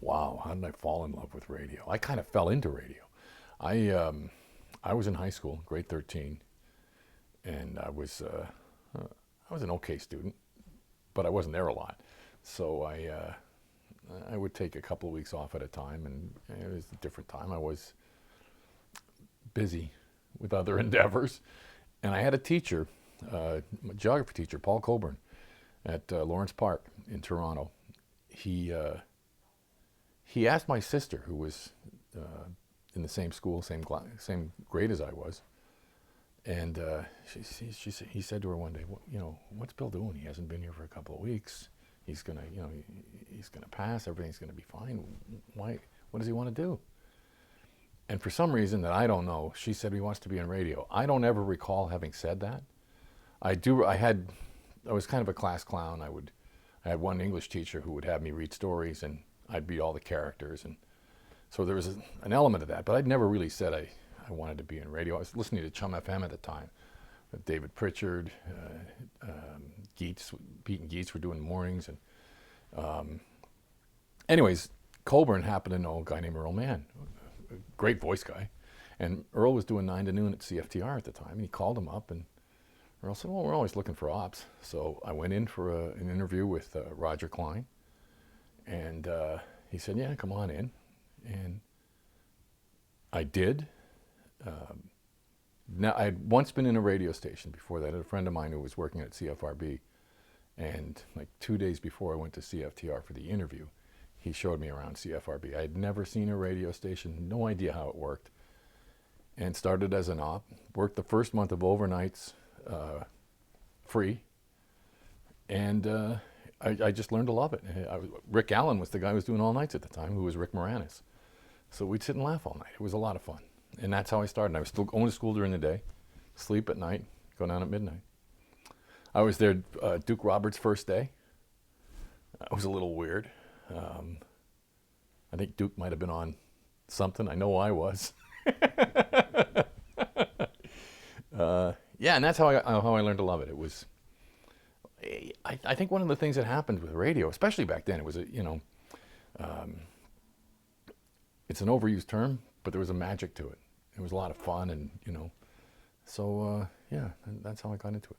Wow, how did I fall in love with radio? I kind of fell into radio. I was in high school, grade 13, and I was an okay student, but I wasn't there a lot. So I would take a couple of weeks off at a time, and it was a different time. I was busy with other endeavors, and I had a teacher, my geography teacher, Paul Coburn, at Lawrence Park in Toronto. He asked my sister, who was in the same school, same grade as I was, and he said to her one day, well, you know, what's Bill doing? He hasn't been here for a couple of weeks. He's gonna, you know, he's gonna pass. Everything's gonna be fine. Why? What does he want to do? And for some reason that I don't know, she said he wants to be on radio. I don't ever recall having said that. I was kind of a class clown. I had one English teacher who would have me read stories, and I'd be all the characters, and so there was an element of that. But I'd never really said I wanted to be in radio. I was listening to Chum FM at the time. David Pritchard, Pete and Geets were doing mornings, and anyways, Colburn happened to know a guy named Earl Mann, a great voice guy, and Earl was doing 9 to noon at CFTR at the time, and he called him up, and Earl said, well, we're always looking for ops. So I went in for an interview with Roger Klein, and he said, yeah, come on in, and I did. Now, I had once been in a radio station before that. I had a friend of mine who was working at CFRB, and like 2 days before I went to CFTR for the interview, he showed me around CFRB. I had never seen a radio station, no idea how it worked, and started as an op. Worked the first month of overnights free, and I just learned to love it. Rick Allen was the guy who was doing all nights at the time, who was Rick Moranis. So we'd sit and laugh all night. It was a lot of fun. And that's how I started. I was still going to school during the day, sleep at night, go down at midnight. I was there Duke Roberts' first day. It was a little weird. I think Duke might have been on something. I know I was. Yeah, and that's how I learned to love it. It was, I think one of the things that happened with radio, especially back then, it was, it's an overused term, but there was a magic to it. It was a lot of fun, and, so, yeah, that's how I got into it.